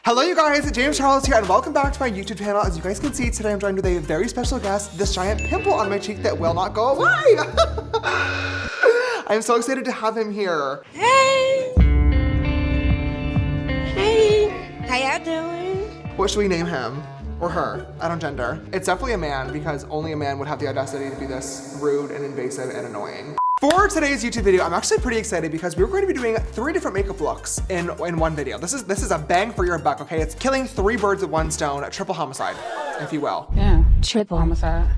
Hello you guys, James Charles here and welcome back to my YouTube channel. As you guys can see, today I'm joined with a very special guest, this giant pimple on my cheek that will not go away. I'm so excited to have him here. Hey! Hey! How y'all doing? What should we name him? Or her? I don't gender. It's definitely a man because only a man would have the audacity to be this rude and invasive and annoying. For today's YouTube video, I'm actually pretty excited because we're going to be doing 3 different makeup looks in one video. This is a bang for your buck, okay? It's killing 3 birds with 1 stone, a triple homicide, if you will. Yeah, triple homicide.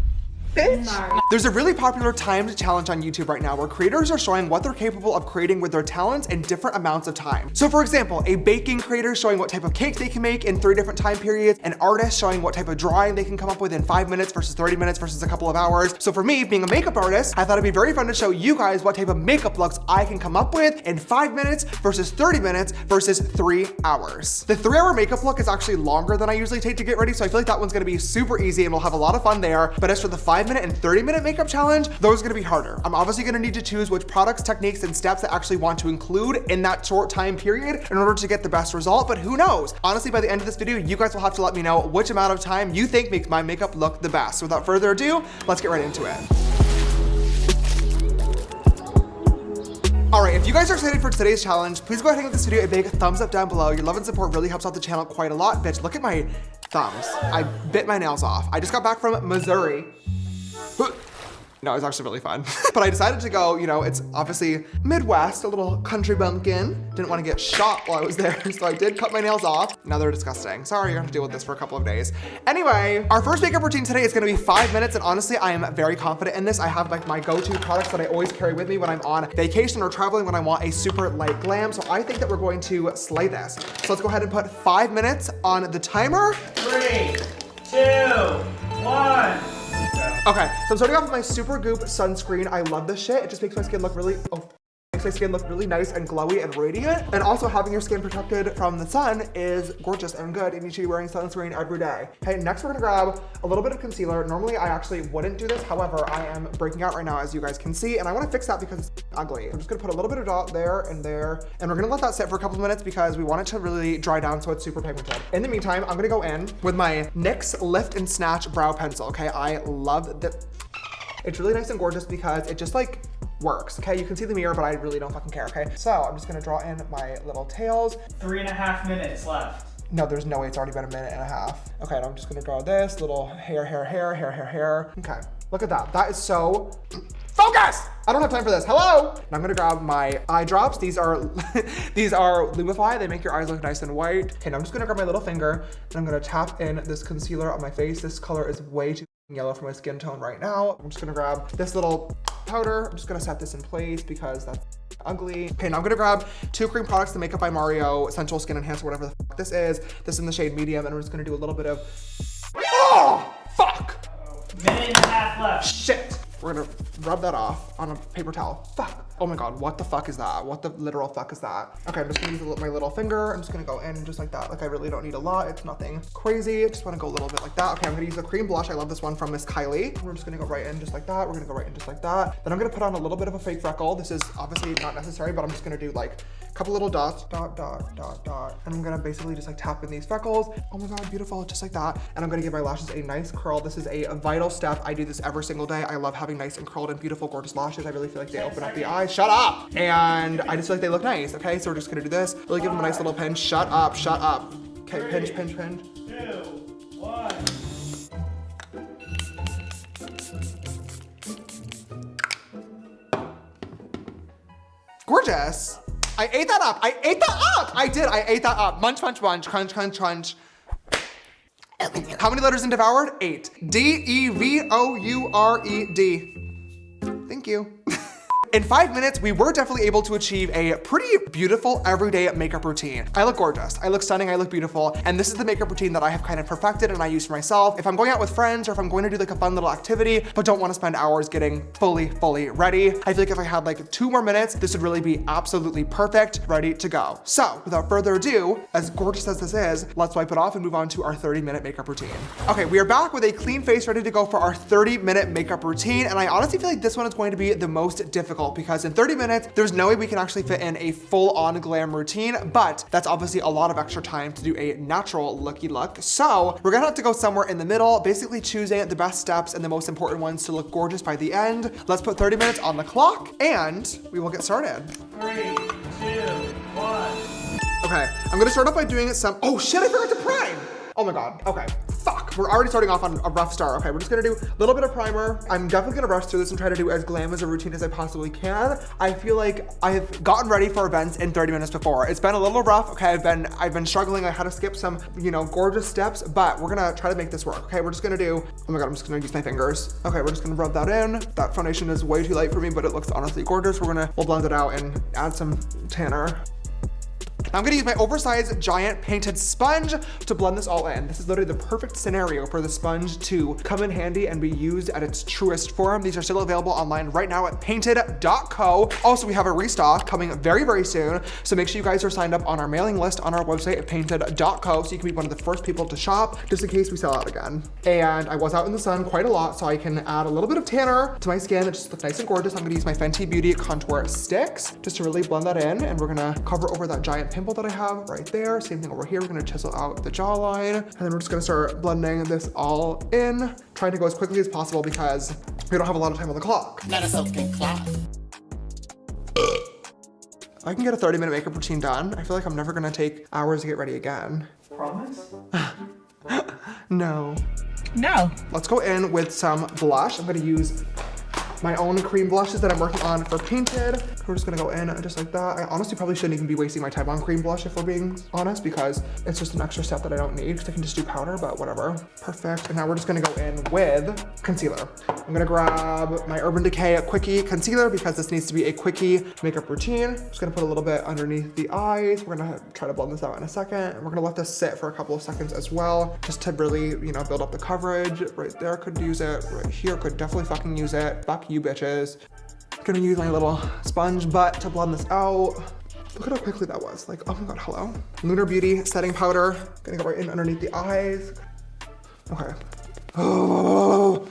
There's a really popular timed challenge on YouTube right now where creators are showing what they're capable of creating with their talents in different amounts of time. So for example, a baking creator showing what type of cake they can make in 3 different time periods, an artist showing what type of drawing they can come up with in 5 minutes versus 30 minutes versus a couple of hours. So for me, being a makeup artist, I thought it'd be very fun to show you guys what type of makeup looks I can come up with in 5 minutes versus 30 minutes versus 3 hours. The 3-hour makeup look is actually longer than I usually take to get ready, so I feel like that one's gonna be super easy and we'll have a lot of fun there. But as for the 5-minute and 30-minute makeup challenge, those are gonna be harder. I'm obviously gonna need to choose which products, techniques, and steps I actually want to include in that short time period in order to get the best result, but who knows? Honestly, by the end of this video, you guys will have to let me know which amount of time you think makes my makeup look the best. So without further ado, let's get right into it. All right, if you guys are excited for today's challenge, please go ahead and give this video a big thumbs up down below. Your love and support really helps out the channel quite a lot. Bitch, look at my thumbs. I bit my nails off. I just got back from Missouri. No, it was actually really fun. But I decided to go, you know, it's obviously Midwest, a little country bumpkin. Didn't want to get shot while I was there, so I did cut my nails off. Now they're disgusting. Sorry, you're gonna have to deal with this for a couple of days. Anyway, our first makeup routine today is gonna be 5 minutes, and honestly, I am very confident in this. I have like my go-to products that I always carry with me when I'm on vacation or traveling when I want a super light glam, so I think that we're going to slay this. So let's go ahead and put 5 minutes on the timer. 3, 2, 1. Okay, so I'm starting off with my Super Goop sunscreen. I love this shit. It just makes my skin look really, makes my skin look really nice and glowy and radiant. And also having your skin protected from the sun is gorgeous and good, and you should be wearing sunscreen every day. Okay, next we're gonna grab a little bit of concealer. Normally I actually wouldn't do this. However, I am breaking out right now, as you guys can see, and I wanna fix that because it's ugly. I'm just gonna put a little bit of dot there, and we're gonna let that sit for a couple of minutes because we want it to really dry down so it's super pigmented. In the meantime, I'm gonna go in with my NYX Lift and Snatch Brow Pencil, okay? I love that. It's really nice and gorgeous because it just like works, okay? You can see the mirror, but I really don't fucking care, okay? So I'm just gonna draw in my little tails. 3.5 minutes left. No, there's no way, it's already been 1.5 minutes. Okay, and I'm just gonna draw this little hair. Okay, look at that. That is so, focus! I don't have time for this, hello! And I'm gonna grab my eye drops. These are these are Lumify. They make your eyes look nice and white. Okay, now I'm just gonna grab my little finger and I'm gonna tap in this concealer on my face. This color is way too yellow for my skin tone right now. I'm just gonna grab this little powder. I'm just gonna set this in place because that's ugly. Okay, now I'm gonna grab 2 cream products, the Makeup by Mario Essential Skin Enhancer, whatever the fuck this is. This is in the shade medium, and I'm just gonna do a little bit of, oh, fuck! 1.5 left. Shit. We're gonna rub that off on a paper towel. Fuck. Oh my God, what the fuck is that? What the literal fuck is that? Okay, I'm just gonna use my little finger. I'm just gonna go in just like that. Like I really don't need a lot. It's nothing crazy. I just wanna go a little bit like that. Okay, I'm gonna use a cream blush. I love this one from Miss Kylie. We're just gonna go right in just like that. We're gonna go right in just like that. Then I'm gonna put on a little bit of a fake freckle. This is obviously not necessary, but I'm just gonna do like a couple little dots, dot, dot, dot, dot. And I'm gonna basically just like tap in these freckles. Oh my God, beautiful, just like that. And I'm gonna give my lashes a nice curl. This is a vital step. I do this every single day. I love having nice and curled and beautiful, gorgeous lashes. I really feel like they open up the eyes. Shut up! And I just feel like they look nice, okay? So we're just gonna do this. Really give them a nice little pinch. Shut up, shut up. Okay, pinch, pinch, pinch. 2, 1. Gorgeous. I ate that up. I ate that up. I did. I ate that up. Munch, munch, munch. Crunch, crunch, crunch. How many letters in devoured? 8. D-E-V-O-U-R-E-D. Thank you. In 5 minutes, we were definitely able to achieve a pretty beautiful everyday makeup routine. I look gorgeous, I look stunning, I look beautiful, and this is the makeup routine that I have kind of perfected and I use for myself. If I'm going out with friends or if I'm going to do like a fun little activity, but don't want to spend hours getting fully ready, I feel like if I had like 2 more minutes, this would really be absolutely perfect, ready to go. So without further ado, as gorgeous as this is, let's wipe it off and move on to our 30-minute makeup routine. Okay, we are back with a clean face ready to go for our 30-minute makeup routine, and I honestly feel like this one is going to be the most difficult difficult because in 30 minutes, there's no way we can actually fit in a full-on glam routine, but that's obviously a lot of extra time to do a natural looky look. So we're gonna have to go somewhere in the middle, basically choosing the best steps and the most important ones to look gorgeous by the end. Let's put 30 minutes on the clock and we will get started. 3, 2, 1. Okay, I'm gonna start off by doing some, oh shit, I forgot to prime. Oh my God, okay, fuck. We're already starting off on a rough start. Okay, we're just gonna do a little bit of primer. I'm definitely gonna rush through this and try to do as glam as a routine as I possibly can. I feel like I've gotten ready for events in 30 minutes before. It's been a little rough, okay? I've been struggling. I had to skip some, you know, gorgeous steps, but we're gonna try to make this work, okay? We're just gonna do, oh my God, I'm just gonna use my fingers. Okay, we're just gonna rub that in. That foundation is way too light for me, but it looks honestly gorgeous. We'll blend it out and add some tanner. I'm gonna use my oversized giant painted sponge to blend this all in. This is literally the perfect scenario for the sponge to come in handy and be used at its truest form. These are still available online right now at painted.co. Also, we have a restock coming very, very soon. So make sure you guys are signed up on our mailing list on our website at painted.co so you can be one of the first people to shop just in case we sell out again. And I was out in the sun quite a lot, so I can add a little bit of tanner to my skin. It just looks nice and gorgeous. I'm gonna use my Fenty Beauty contour sticks just to really blend that in. And we're gonna cover over that giant pimple that I have right there. Same thing over here. We're gonna chisel out the jawline. And then we're just gonna start blending this all in, trying to go as quickly as possible because we don't have a lot of time on the clock. Not a silken cloth. I can get a 30-minute makeup routine done. I feel like I'm never gonna take hours to get ready again. Promise? No. No. Let's go in with some blush. I'm gonna use my own cream blushes that I'm working on for Painted. We're just gonna go in just like that. I honestly probably shouldn't even be wasting my time on cream blush if we're being honest, because it's just an extra step that I don't need because I can just do powder, but whatever. Perfect, and now we're just gonna go in with concealer. I'm gonna grab my Urban Decay Quickie Concealer because this needs to be a quickie makeup routine. Just gonna put a little bit underneath the eyes. We're gonna try to blend this out in a second. And we're gonna let this sit for a couple of seconds as well, just to really, you know, build up the coverage. Right there could use it, right here could definitely fucking use it. Fuck you bitches. Gonna use my little sponge butt to blend this out. Look at how quickly that was. Like, oh my God, hello. Lunar Beauty setting powder. Gonna go right in underneath the eyes. Okay. Oh.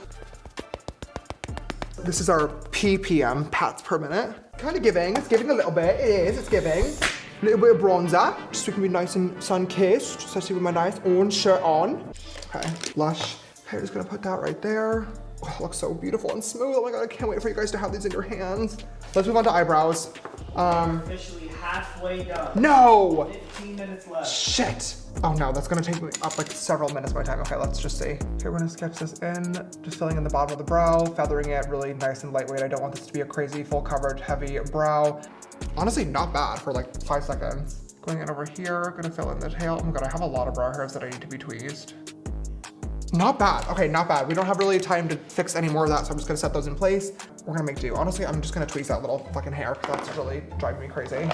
This is our PPM, pats per minute. Kind of giving, it's giving a little bit. It is, it's giving. A little bit of bronzer, just so we can be nice and sun-kissed, especially with my nice orange shirt on. Okay, blush. Okay, just gonna put that right there. Oh, it looks so beautiful and smooth. Oh my God, I can't wait for you guys to have these in your hands. Let's move on to eyebrows. Officially halfway done. No! 15 minutes left. Shit. Oh no, that's gonna take me up like several minutes of my time. Okay, let's just see. Okay, we're gonna sketch this in, just filling in the bottom of the brow, feathering it really nice and lightweight. I don't want this to be a crazy full coverage, heavy brow. Honestly, not bad for like 5 seconds. Going in over here, gonna fill in the tail. Oh my God, I have a lot of brow hairs that I need to be tweezed. Not bad, okay, not bad. We don't have really time to fix any more of that, so I'm just gonna set those in place. We're gonna make do. Honestly, I'm just gonna tweeze that little fucking hair because that's really driving me crazy.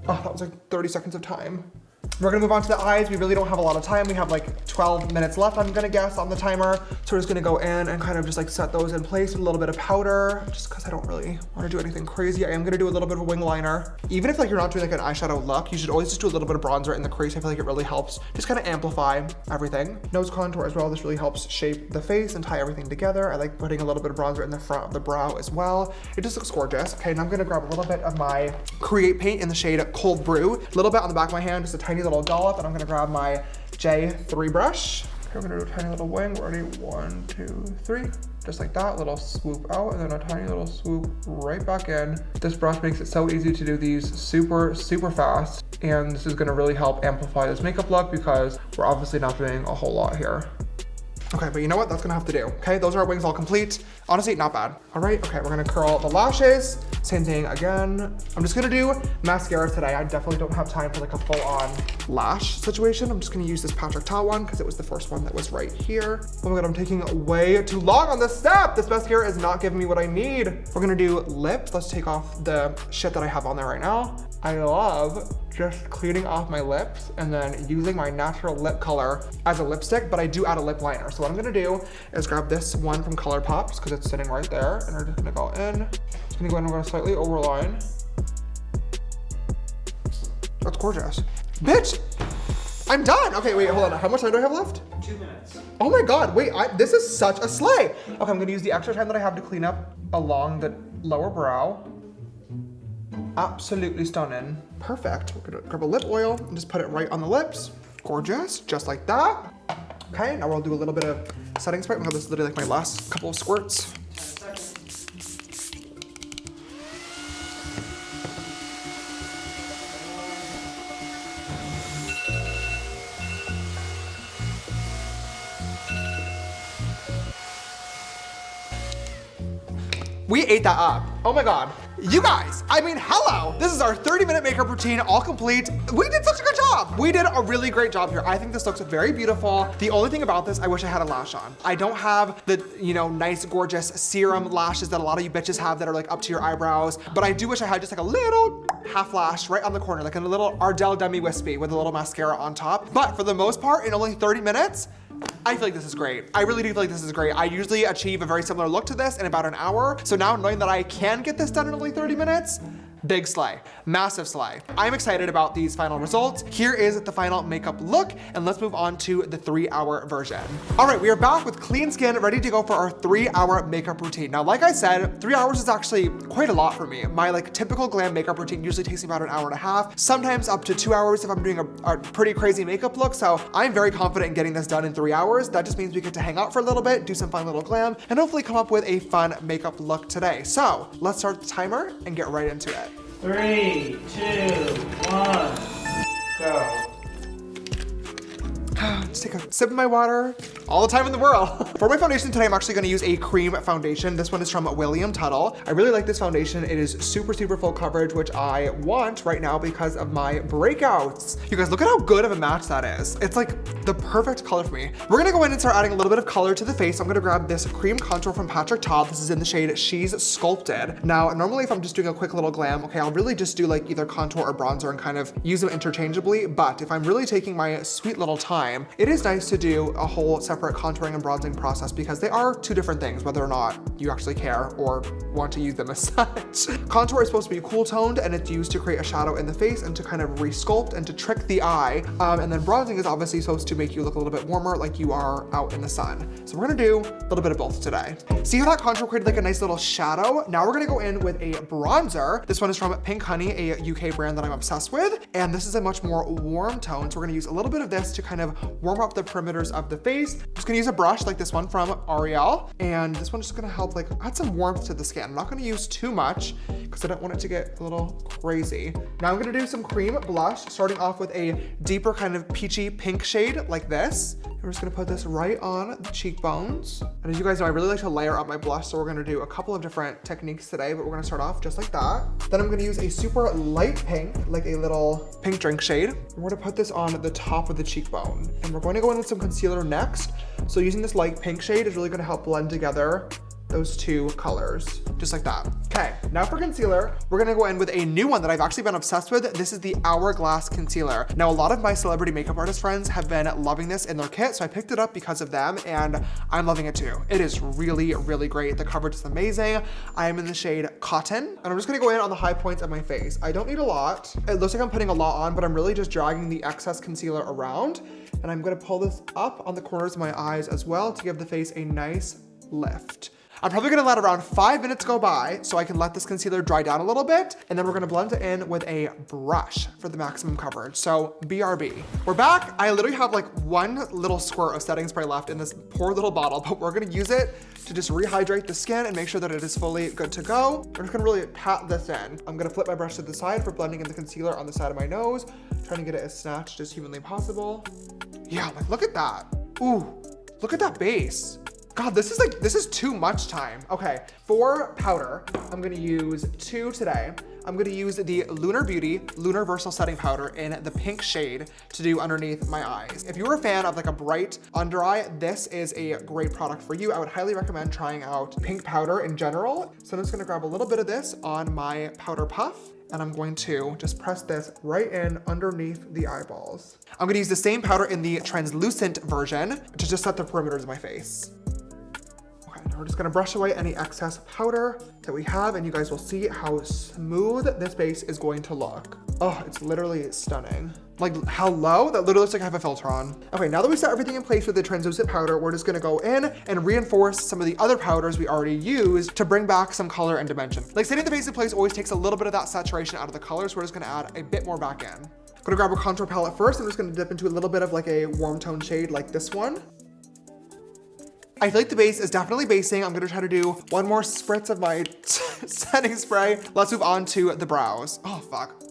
Oh, that was like 30 seconds of time. We're gonna move on to the eyes. We really don't have a lot of time. We have like 12 minutes left, I'm gonna guess, on the timer. So we're just gonna go in and kind of just like set those in place with a little bit of powder, just because I don't really wanna do anything crazy. I am gonna do a little bit of a wing liner. Even if like you're not doing like an eyeshadow look, you should always just do a little bit of bronzer in the crease. I feel like it really helps just kind of amplify everything. Nose contour as well. This really helps shape the face and tie everything together. I like putting a little bit of bronzer in the front of the brow as well. It just looks gorgeous. Okay, now I'm gonna grab a little bit of my Create paint in the shade Cold Brew. A little bit on the back of my hand, just a tiny little dollop, and I'm gonna grab my J3 brush. Okay, we're gonna do a tiny little wing. Ready? 1, 2, 3. Just like that, little swoop out, and then a tiny little swoop right back in. This brush makes it so easy to do these super, super fast. And this is gonna really help amplify this makeup look because we're obviously not doing a whole lot here. Okay, but you know what? That's gonna have to do. Okay, those are our wings all complete. Honestly, not bad. All right, okay, we're gonna curl the lashes. Same thing again. I'm just gonna do mascara today. I definitely don't have time for like a full-on lash situation. I'm just gonna use this Patrick Ta one because it was the first one that was right here. Oh my God, I'm taking way too long on this step. This mascara is not giving me what I need. We're gonna do lips. Let's take off the shit that I have on there right now. I love just cleaning off my lips and then using my natural lip color as a lipstick, but I do add a lip liner. So what I'm gonna do is grab this one from ColourPop because it's sitting right there, and we're just gonna go in. Just gonna go in and we're gonna slightly overline. That's gorgeous. Bitch, I'm done. Okay, wait, hold on. How much time do I have left? 2 minutes. Oh my God, wait, this is such a slay. Okay, I'm gonna use the extra time that I have to clean up along the lower brow. Absolutely stunning. Perfect. We're gonna grab a lip oil and just put it right on the lips. Gorgeous, just like that. Okay, now we'll do a little bit of setting spray. This is literally like my last couple of squirts. 10 seconds. We ate that up. Oh my God. You guys, I mean, hello. This is our 30-minute makeup routine, all complete. We did such a good job. We did a really great job here. I think this looks very beautiful. The only thing about this, I wish I had a lash on. I don't have the, nice, gorgeous serum lashes that a lot of you bitches have that are like up to your eyebrows, but I do wish I had just like a little half lash right on the corner, like a little Ardell Demi Wispy with a little mascara on top. But for the most part, in only 30 minutes, I feel like this is great. I really do feel like this is great. I usually achieve a very similar look to this in about an hour. So now knowing that I can get this done in only 30 minutes, big slay, massive slay. I'm excited about these final results. Here is the final makeup look, and let's move on to the 3-hour version. All right, we are back with clean skin, ready to go for our 3-hour makeup routine. Now, like I said, 3 hours is actually quite a lot for me. My typical glam makeup routine usually takes me about an hour and a half, sometimes up to 2 hours if I'm doing a pretty crazy makeup look. So I'm very confident in getting this done in 3 hours. That just means we get to hang out for a little bit, do some fun little glam, and hopefully come up with a fun makeup look today. So let's start the timer and get right into it. 3, 2, 1, go. Just take a sip of my water. All the time in the world. For my foundation today, I'm actually gonna use a cream foundation. This one is from William Tuttle. I really like this foundation. It is super, super full coverage, which I want right now because of my breakouts. You guys, look at how good of a match that is. It's like the perfect color for me. We're gonna go in and start adding a little bit of color to the face. I'm gonna grab this cream contour from Patrick Ta. This is in the shade She's Sculpted. Now, normally if I'm just doing a quick little glam, okay, I'll really just do like either contour or bronzer and kind of use them interchangeably. But if I'm really taking my sweet little time, it is nice to do a whole separate contouring and bronzing process because they are two different things, whether or not you actually care or want to use them as such. Contour is supposed to be cool toned and it's used to create a shadow in the face and to kind of resculpt and to trick the eye. And then bronzing is obviously supposed to make you look a little bit warmer like you are out in the sun. So we're gonna do a little bit of both today. See how that contour created like a nice little shadow? Now we're gonna go in with a bronzer. This one is from Pink Honey, a UK brand that I'm obsessed with. And this is a much more warm tone. So we're gonna use a little bit of this to kind of warm up the perimeters of the face. I'm just gonna use a brush like this one from Ariel. And this one's just gonna help like add some warmth to the skin. I'm not gonna use too much because I don't want it to get a little crazy. Now I'm gonna do some cream blush, starting off with a deeper kind of peachy pink shade like this. And we're just gonna put this right on the cheekbones. And as you guys know, I really like to layer up my blush. So we're gonna do a couple of different techniques today, but we're gonna start off just like that. Then I'm gonna use a super light pink, like a little pink drink shade. And we're gonna put this on the top of the cheekbone. And we're going to go in with some concealer next. So using this light pink shade is really gonna help blend together those two colors, just like that. Okay, now for concealer, we're gonna go in with a new one that I've actually been obsessed with. This is the Hourglass Concealer. Now, a lot of my celebrity makeup artist friends have been loving this in their kit, so I picked it up because of them, and I'm loving it too. It is really, really great. The coverage is amazing. I am in the shade Cotton, and I'm just gonna go in on the high points of my face. I don't need a lot. It looks like I'm putting a lot on, but I'm really just dragging the excess concealer around, and I'm gonna pull this up on the corners of my eyes as well to give the face a nice lift. I'm probably gonna let around 5 minutes go by so I can let this concealer dry down a little bit, and then we're gonna blend it in with a brush for the maximum coverage. So BRB. We're back. I literally have like one little squirt of setting spray left in this poor little bottle, but we're gonna use it to just rehydrate the skin and make sure that it is fully good to go. I'm just gonna really pat this in. I'm gonna flip my brush to the side for blending in the concealer on the side of my nose, trying to get it as snatched as humanly possible. Yeah, like look at that. Ooh, look at that base. God, this is too much time. Okay, for powder, I'm gonna use 2 today. I'm gonna use the Lunar Beauty Lunar Versal Setting Powder in the pink shade to do underneath my eyes. If you're a fan of like a bright under eye, this is a great product for you. I would highly recommend trying out pink powder in general. So I'm just gonna grab a little bit of this on my powder puff, and I'm going to just press this right in underneath the eyeballs. I'm gonna use the same powder in the translucent version to just set the perimeters of my face. We're just gonna brush away any excess powder that we have, and you guys will see how smooth this base is going to look. Oh, it's literally stunning. Like, hello? That literally looks like I have a filter on. Okay, now that we set everything in place with the translucent powder, we're just gonna go in and reinforce some of the other powders we already used to bring back some color and dimension. Like, setting the base in place always takes a little bit of that saturation out of the color, so we're just gonna add a bit more back in. I'm gonna grab a contour palette first. I'm just gonna dip into a little bit of like a warm tone shade like this one. I feel like the base is definitely basing. I'm gonna try to do one more spritz of my setting spray. Let's move on to the brows. Oh, fuck.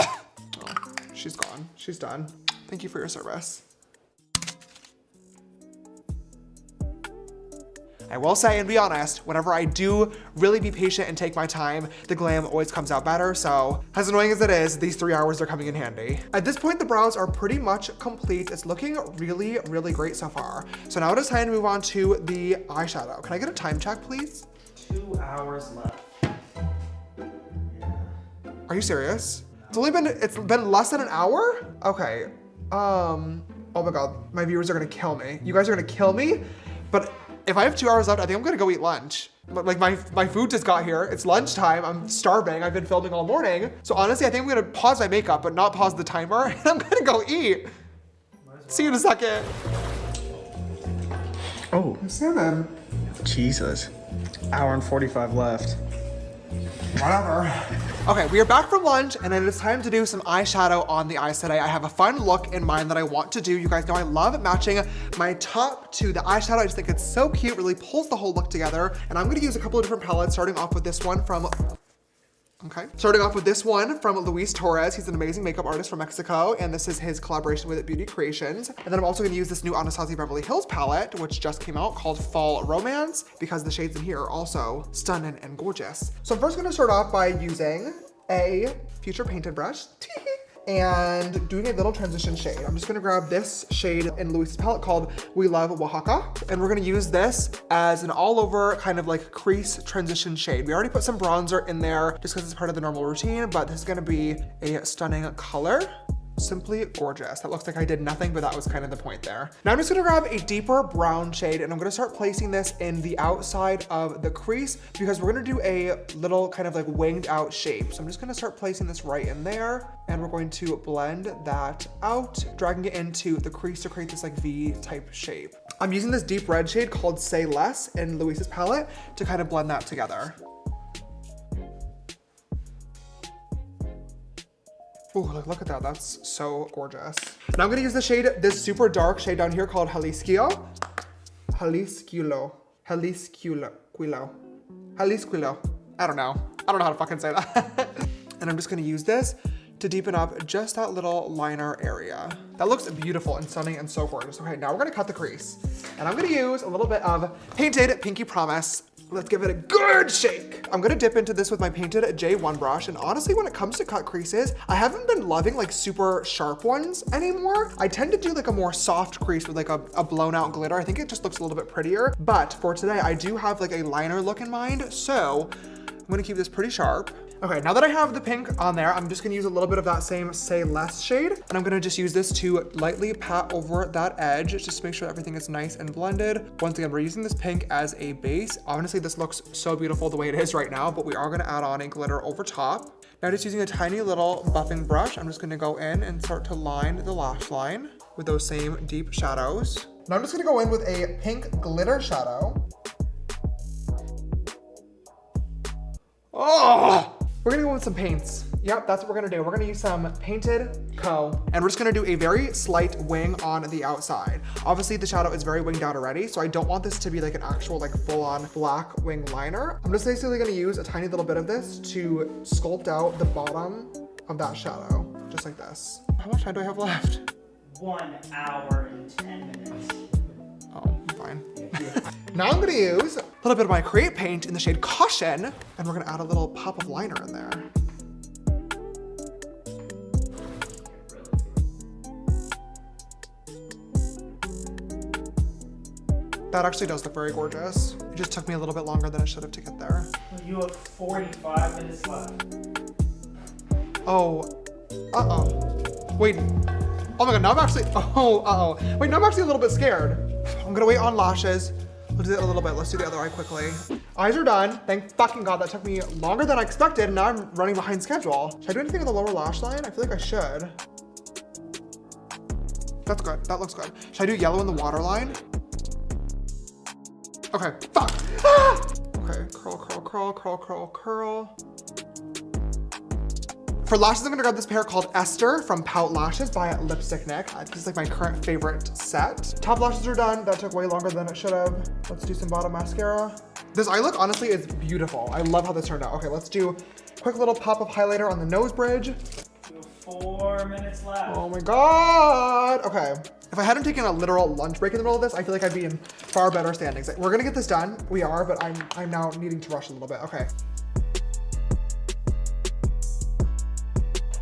She's gone. She's done. Thank you for your service. I will say and be honest, whenever I do really be patient and take my time, the glam always comes out better. So as annoying as it is, these 3 hours are coming in handy. At this point, the brows are pretty much complete. It's looking really, really great so far. So now it is time to move on to the eyeshadow. Can I get a time check, please? 2 hours left. Yeah. Are you serious? It's been less than an hour? Okay. Oh my God, my viewers are gonna kill me. You guys are gonna kill me, but if I have 2 hours left, I think I'm gonna go eat lunch. But like my food just got here. It's lunchtime, I'm starving. I've been filming all morning. So honestly, I think I'm gonna pause my makeup, but not pause the timer, and I'm gonna go eat. See you in a second. Oh, Salmon. Jesus. Hour and 45 left. Whatever. Okay, we are back from lunch, and it is time to do some eyeshadow on the eyes today. I have a fun look in mind that I want to do. You guys know I love matching my top to the eyeshadow. I just think it's so cute, really pulls the whole look together. And I'm gonna use a couple of different palettes, starting off with this one from Luis Torres. He's an amazing makeup artist from Mexico, and this is his collaboration with Beauty Creations. And then I'm also gonna use this new Anastasia Beverly Hills palette, which just came out, called Fall Romance, because the shades in here are also stunning and gorgeous. So I'm first gonna start off by using a Future Painted brush and doing a little transition shade. I'm just gonna grab this shade in Luis's palette called We Love Oaxaca, and we're gonna use this as an all over kind of like crease transition shade. We already put some bronzer in there just because it's part of the normal routine, but this is gonna be a stunning color. Simply gorgeous. That looks like I did nothing, but that was kind of the point there. Now I'm just gonna grab a deeper brown shade, and I'm gonna start placing this in the outside of the crease because we're gonna do a little kind of like winged out shape. So I'm just gonna start placing this right in there, and we're going to blend that out, dragging it into the crease to create this like V type shape. I'm using this deep red shade called Say Less in Luis's palette to kind of blend that together. Ooh, look at that, that's so gorgeous. Now I'm gonna use the shade, this super dark shade down here called Jalisquillo. I don't know how to fucking say that. And I'm just gonna use this to deepen up just that little liner area. That looks beautiful and stunning and so gorgeous. Okay, now we're gonna cut the crease. And I'm gonna use a little bit of Painted Pinky Promise. Let's give it a good shake. I'm gonna dip into this with my Painted J1 brush, and honestly, when it comes to cut creases, I haven't been loving like super sharp ones anymore. I tend to do like a more soft crease with like a blown out glitter. I think it just looks a little bit prettier, but for today, I do have like a liner look in mind, so I'm gonna keep this pretty sharp. Okay, now that I have the pink on there, I'm just gonna use a little bit of that same Say Less shade, and I'm gonna just use this to lightly pat over that edge, just to make sure everything is nice and blended. Once again, we're using this pink as a base. Honestly, this looks so beautiful the way it is right now, but we are gonna add on a glitter over top. Now just using a tiny little buffing brush, I'm just gonna go in and start to line the lash line with those same deep shadows. Now I'm just gonna go in with a pink glitter shadow. Oh! We're gonna go with some paints. Yep, that's what we're gonna do. We're gonna use some Painted Co. And we're just gonna do a very slight wing on the outside. Obviously the shadow is very winged out already, so I don't want this to be like an actual like full-on black wing liner. I'm just basically gonna use a tiny little bit of this to sculpt out the bottom of that shadow, just like this. How much time do I have left? 1 hour and 10 minutes. Oh, fine. Now I'm gonna use a little bit of my Create Paint in the shade Caution, and we're gonna add a little pop of liner in there. That actually does look very gorgeous. It just took me a little bit longer than it should have to get there. You have 45 minutes left. Oh, wait. Oh my God, now I'm actually, Wait, now I'm actually a little bit scared. I'm gonna wait on lashes. We'll do that a little bit. Let's do the other eye quickly. Eyes are done. Thank fucking God, that took me longer than I expected, and now I'm running behind schedule. Should I do anything on the lower lash line? I feel like I should. That's good. That looks good. Should I do yellow in the waterline? Okay, fuck. Ah! Okay, curl, curl, curl, curl, curl, curl. For lashes, I'm gonna grab this pair called Esther from Pout Lashes by Lipstick Nick. This is like my current favorite set. Top lashes are done. That took way longer than it should have. Let's do some bottom mascara. This eye look honestly is beautiful. I love how this turned out. Okay, let's do a quick little pop of highlighter on the nose bridge. 4 minutes left. Oh my God. Okay. If I hadn't taken a literal lunch break in the middle of this, I feel like I'd be in far better standings. We're gonna get this done. We are, but I'm now needing to rush a little bit. Okay.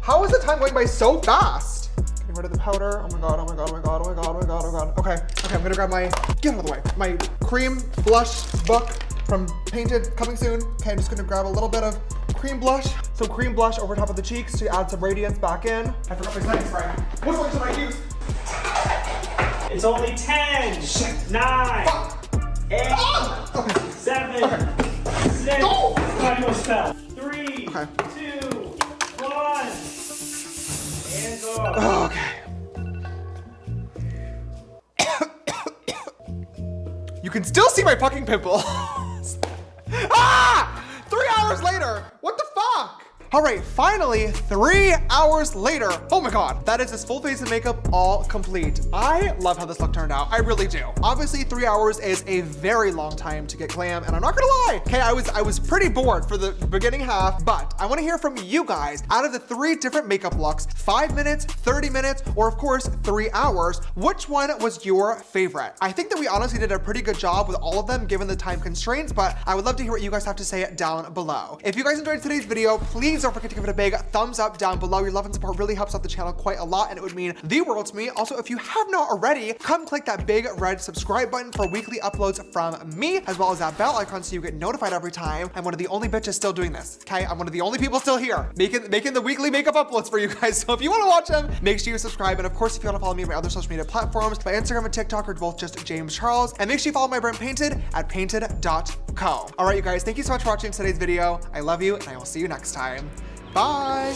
How is the time going by so fast? Getting rid of the powder. Oh my God, oh my God, oh my God, oh my God, oh my God, oh my God. Okay, okay, I'm gonna grab my, get out of the way. My cream blush book from Painted, coming soon. Okay, I'm just gonna grab a little bit of cream blush. Some cream blush over top of the cheeks to add some radiance back in. I forgot my setting spray. Which one should I use? It's only 10, Shit. 9, Fuck. 8, Ah! Okay. 7, Okay. 6, No! time will spell. 3, Okay. 2, 1, and go. Oh, okay. You can still see my fucking pimple. Ah! 3 hours later. What the fuck? All right, finally, 3 hours later. Oh my God, that is this full face of makeup all complete. I love how this look turned out, I really do. Obviously 3 hours is a very long time to get glam, and I'm not gonna lie. Okay, I was pretty bored for the beginning half, but I wanna hear from you guys. Out of the 3 different makeup looks, 5 minutes, 30 minutes, or of course, 3 hours, which one was your favorite? I think that we honestly did a pretty good job with all of them given the time constraints, but I would love to hear what you guys have to say down below. If you guys enjoyed today's video, please don't forget to give it a big thumbs up down below. Your love and support really helps out the channel quite a lot, and it would mean the world to me. Also, if you have not already, come click that big red subscribe button for weekly uploads from me, as well as that bell icon so you get notified every time. I'm one of the only bitches still doing this, okay? I'm one of the only people still here making the weekly makeup uploads for you guys. So if you want to watch them, make sure you subscribe. And of course, if you want to follow me on my other social media platforms, my Instagram and TikTok are both just James Charles. And make sure you follow my brand Painted at painted.co. All right, you guys, thank you so much for watching today's video. I love you, and I will see you next time. Bye.